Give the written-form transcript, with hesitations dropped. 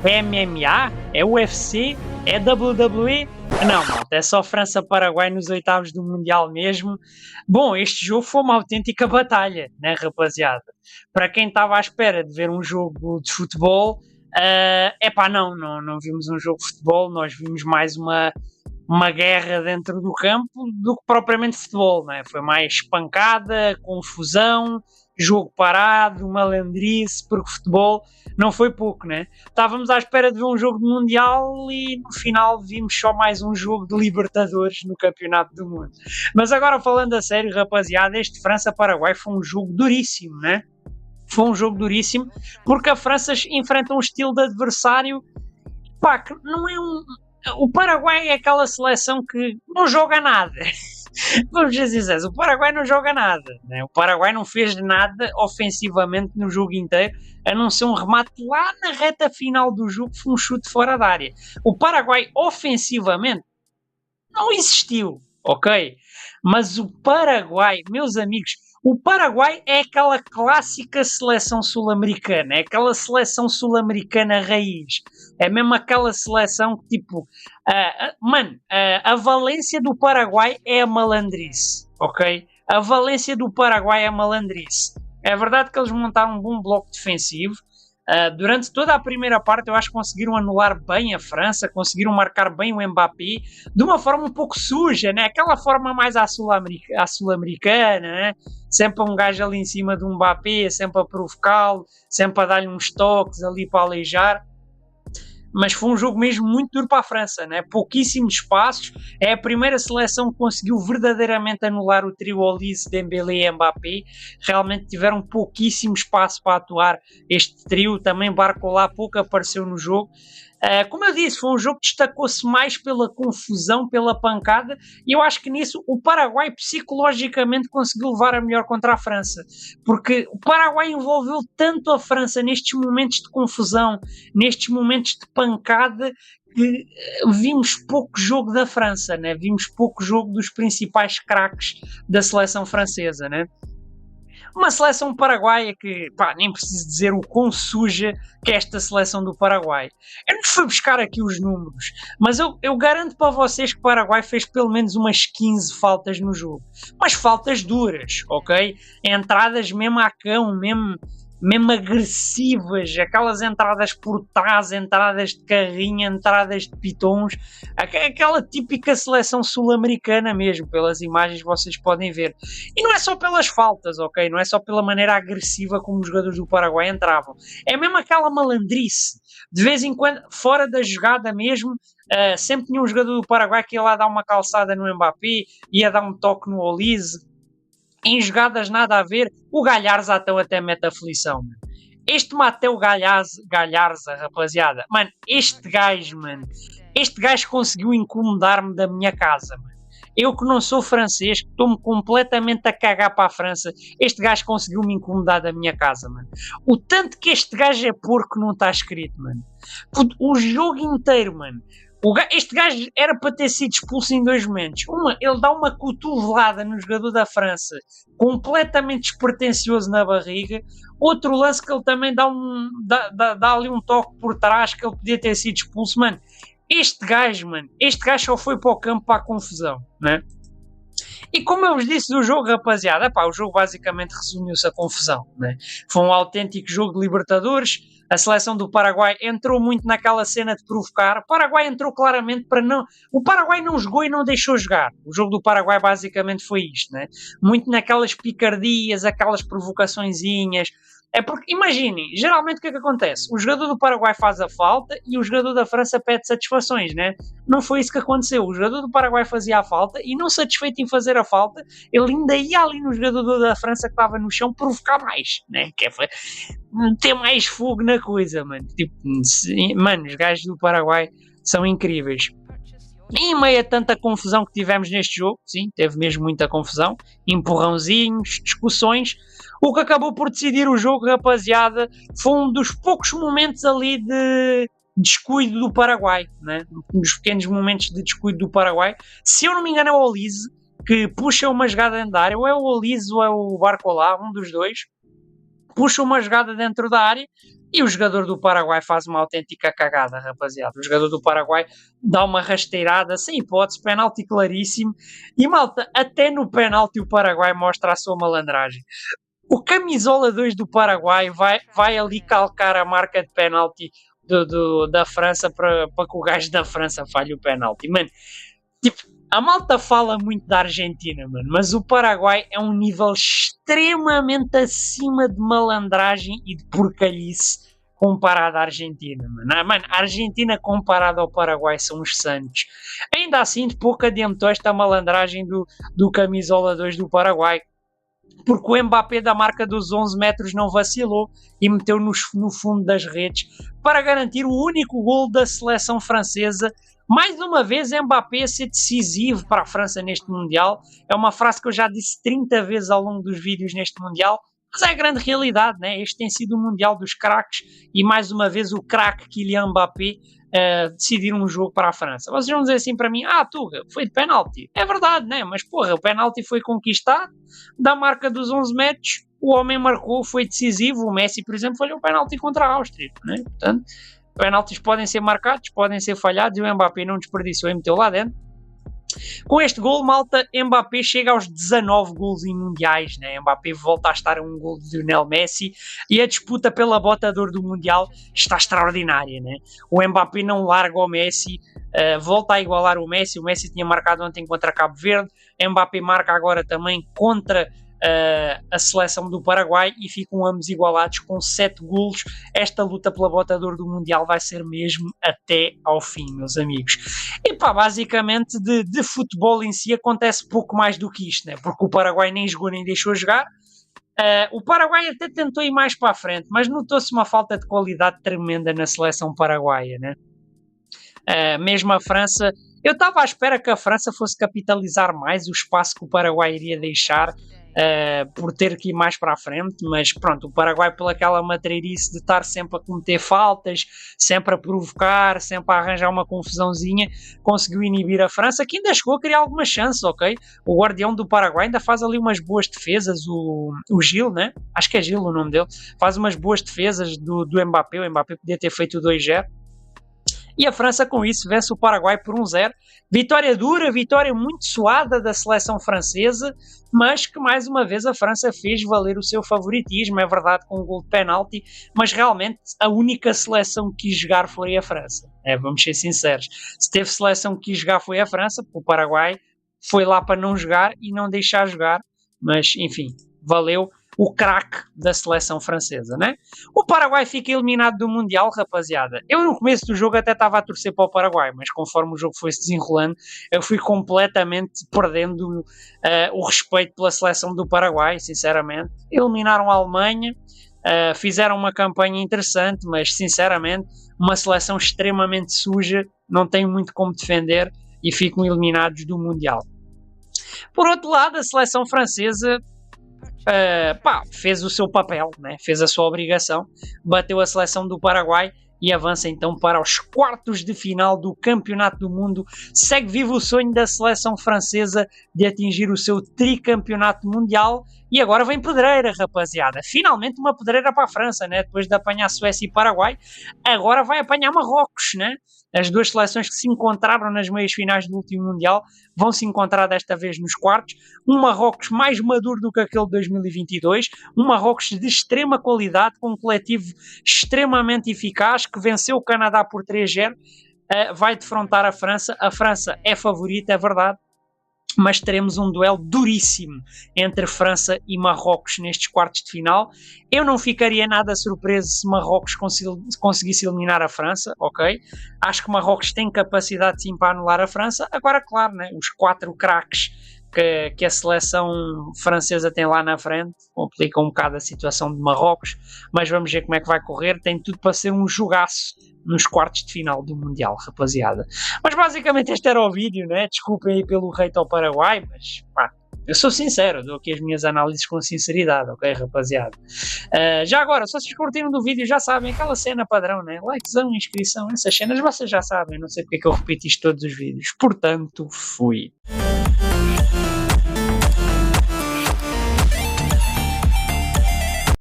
É MMA? É UFC? É WWE? Não, malta, é só França-Paraguai nos oitavos do Mundial mesmo. Bom, este jogo foi uma autêntica batalha, né, rapaziada? Para quem estava à espera de ver um jogo de futebol, epá, não vimos um jogo de futebol, nós vimos mais uma guerra dentro do campo do que propriamente futebol, né? Foi mais pancada, confusão, jogo parado, malandrice, porque futebol não foi pouco, né? Estávamos à espera de ver um jogo de Mundial e no final vimos só mais um jogo de Libertadores no Campeonato do Mundo. Mas agora falando a sério, rapaziada, este França-Paraguai foi um jogo duríssimo, né? Foi um jogo duríssimo porque a França enfrenta um estilo de adversário, pá, que não é um. O Paraguai é aquela seleção que não joga nada. Vamos dizer, o Paraguai não joga nada. Né? O Paraguai não fez nada ofensivamente no jogo inteiro, a não ser um remate lá na reta final do jogo, que foi um chute fora da área. O Paraguai ofensivamente não existiu, ok? Mas o Paraguai, meus amigos, o Paraguai é aquela clássica seleção sul-americana, é aquela seleção sul-americana raiz, é mesmo aquela seleção que tipo, a valência do Paraguai é a malandrice, ok? A valência do Paraguai é a malandrice. É verdade que eles montaram um bom bloco defensivo. Durante toda a primeira parte eu acho que conseguiram anular bem a França, conseguiram marcar bem o Mbappé de uma forma um pouco suja, né? Aquela forma mais à sul-americana, né? Sempre um gajo ali em cima do Mbappé, sempre a provocá-lo, sempre a dar-lhe uns toques ali para aleijar. Mas foi um jogo mesmo muito duro para a França, né? Pouquíssimos espaços. É a primeira seleção que conseguiu verdadeiramente anular o trio Olise, Dembélé e Mbappé. Realmente tiveram pouquíssimo espaço para atuar este trio. Também Barcola pouco apareceu no jogo. Como eu disse, foi um jogo que destacou-se mais pela confusão, pela pancada, e eu acho que nisso o Paraguai psicologicamente conseguiu levar a melhor contra a França, porque o Paraguai envolveu tanto a França nestes momentos de confusão, nestes momentos de pancada, que vimos pouco jogo da França, né? Vimos pouco jogo dos principais craques da seleção francesa, né? Uma seleção paraguaia que, pá, nem preciso dizer o quão suja que é esta seleção do Paraguai. Eu não fui buscar aqui os números, mas eu garanto para vocês que o Paraguai fez pelo menos umas 15 faltas no jogo. Mas faltas duras, ok? Entradas mesmo a cão, mesmo agressivas, aquelas entradas por trás, entradas de carrinho, entradas de pitons, aquela típica seleção sul-americana mesmo, pelas imagens vocês podem ver. E não é só pelas faltas, ok? Não é só pela maneira agressiva como os jogadores do Paraguai entravam. É mesmo aquela malandrice. De vez em quando, fora da jogada mesmo, sempre tinha um jogador do Paraguai que ia lá dar uma calçada no Mbappé, ia dar um toque no Olise, em jogadas nada a ver, o Galharza até mete aflição, mano. Este Mateu Galharza, rapaziada, mano, este gajo conseguiu incomodar-me da minha casa, mano. Eu que não sou francês, que estou-me completamente a cagar para a França, este gajo conseguiu me incomodar da minha casa, mano. O tanto que este gajo é porco não está escrito, mano. O jogo inteiro, mano. Este gajo era para ter sido expulso em dois momentos. Ele dá uma cotovelada no jogador da França, completamente despretensioso na barriga. Outro lance que ele também dá ali um toque por trás, que ele podia ter sido expulso. Mano, este gajo só foi para o campo para a confusão, né? E como eu vos disse do jogo, rapaziada, o jogo basicamente resumiu-se a confusão, né? Foi um autêntico jogo de Libertadores. A seleção do Paraguai entrou muito naquela cena de provocar. O Paraguai entrou claramente para não... O Paraguai não jogou e não deixou jogar. O jogo do Paraguai basicamente foi isto, né? Muito naquelas picardias, aquelas provocaçõezinhas. É porque, imaginem, geralmente o que é que acontece? O jogador do Paraguai faz a falta e o jogador da França pede satisfações, né? Não foi isso que aconteceu. O jogador do Paraguai fazia a falta e, não satisfeito em fazer a falta, ele ainda ia ali no jogador da França que estava no chão provocar mais, né? Que é ter mais fogo na coisa, mano. Tipo, mano, os gajos do Paraguai são incríveis. Em meio a tanta confusão que tivemos neste jogo, sim, teve mesmo muita confusão, empurrãozinhos, discussões, o que acabou por decidir o jogo, rapaziada, foi um dos poucos momentos ali de descuido do Paraguai, né? Um dos pequenos momentos de descuido do Paraguai. Se eu não me engano é o Olise, que puxa uma jogada dentro da área, ou é o Olise ou é o Barcola, um dos dois, puxa uma jogada dentro da área, E o jogador do Paraguai faz uma autêntica cagada, rapaziada. O jogador do Paraguai dá uma rasteirada, sem hipótese, penalti claríssimo. E malta, até no penalti o Paraguai mostra a sua malandragem. O camisola 2 do Paraguai vai ali calcar a marca de penalti da França para que o gajo da França falhe o penalti. Mano, tipo, a malta fala muito da Argentina, mano, mas o Paraguai é um nível extremamente acima de malandragem e de porcalhice comparado à Argentina, mano. Mano, a Argentina comparada ao Paraguai são os santos. Ainda assim, de pouco adiantou esta malandragem do camisola 2 do Paraguai, porque o Mbappé da marca dos 11 metros não vacilou e meteu no fundo das redes para garantir o único gol da seleção francesa. Mais uma vez, Mbappé a ser decisivo para a França neste Mundial. É uma frase que eu já disse 30 vezes ao longo dos vídeos neste Mundial, mas é a grande realidade, né? Este tem sido o Mundial dos craques e mais uma vez o craque Kylian Mbappé decidir um jogo para a França. Vocês vão dizer assim para mim, Tuga, foi de penalti. É verdade, né? Mas porra, o penalti foi conquistado da marca dos 11 metros, o homem marcou, foi decisivo. O Messi, por exemplo, falhou o penalti contra a Áustria, né? Portanto, penaltis podem ser marcados, podem ser falhados e o Mbappé não desperdiciou e meteu lá dentro. Com este gol, malta, Mbappé chega aos 19 gols em mundiais, né? Mbappé volta a estar a um gol de Lionel Messi e a disputa pela bota de ouro do mundial está extraordinária, né? O Mbappé não larga o Messi, volta a igualar o Messi tinha marcado ontem contra Cabo Verde, Mbappé marca agora também contra a seleção do Paraguai e ficam ambos igualados com 7 golos. Esta luta pela bota de ouro do Mundial vai ser mesmo até ao fim, meus amigos. E pá, basicamente de futebol em si acontece pouco mais do que isto, né? Porque o Paraguai nem jogou nem deixou jogar. O Paraguai até tentou ir mais para a frente, mas notou-se uma falta de qualidade tremenda na seleção paraguaia, né? Mesmo a França, eu estava à espera que a França fosse capitalizar mais o espaço que o Paraguai iria deixar por ter que ir mais para a frente, mas pronto, o Paraguai pela aquela matreirice de estar sempre a cometer faltas, sempre a provocar, sempre a arranjar uma confusãozinha, conseguiu inibir a França, que ainda chegou a criar algumas chances, ok? O guardião do Paraguai ainda faz ali umas boas defesas, o Gil, né? Acho que é Gil o nome dele, faz umas boas defesas do Mbappé, o Mbappé podia ter feito o 2-0. E a França com isso vence o Paraguai por 1-0. Vitória dura, vitória muito suada da seleção francesa, mas que mais uma vez a França fez valer o seu favoritismo, é verdade, com um gol de penalti, mas realmente a única seleção que quis jogar foi a França. Vamos ser sinceros. Se teve seleção que quis jogar foi a França, porque o Paraguai foi lá para não jogar e não deixar jogar, mas enfim, valeu o craque da seleção francesa, né? O Paraguai fica eliminado do Mundial, rapaziada. Eu no começo do jogo até estava a torcer para o Paraguai, mas conforme o jogo foi se desenrolando, eu fui completamente perdendo o respeito pela seleção do Paraguai, sinceramente. Eliminaram a Alemanha, fizeram uma campanha interessante, mas sinceramente, uma seleção extremamente suja, não tem muito como defender e ficam eliminados do Mundial. Por outro lado, a seleção francesa fez o seu papel, né? Fez a sua obrigação, bateu a seleção do Paraguai e avança então para os quartos de final do Campeonato do Mundo. Segue vivo o sonho da seleção francesa de atingir o seu tricampeonato mundial. E agora vem pedreira, rapaziada. Finalmente uma pedreira para a França, né? Depois de apanhar Suécia e Paraguai, agora vai apanhar Marrocos, né? As duas seleções que se encontraram nas meias finais do último Mundial vão se encontrar desta vez nos quartos. Um Marrocos mais maduro do que aquele de 2022, um Marrocos de extrema qualidade, com um coletivo extremamente eficaz, que venceu o Canadá por 3-0, vai defrontar a França. A França é favorita, é verdade, mas teremos um duelo duríssimo entre França e Marrocos nestes quartos de final. Eu não ficaria nada surpreso se Marrocos conseguisse eliminar a França, ok? Acho que Marrocos tem capacidade sim para anular a França. Agora, claro, né, os 4 craques que a seleção francesa tem lá na frente complicam um bocado a situação de Marrocos, mas vamos ver como é que vai correr. Tem tudo para ser um jogaço nos quartos de final do Mundial, rapaziada. Mas basicamente este era o vídeo, né? Desculpem aí pelo hate ao Paraguai, mas pá, eu sou sincero, dou aqui as minhas análises com sinceridade, ok, rapaziada? Já agora, se vocês curtiram do vídeo, já sabem, aquela cena padrão, né? Likezão, inscrição, essas cenas vocês já sabem, não sei porque é que eu repito isto todos os vídeos. Portanto, fui.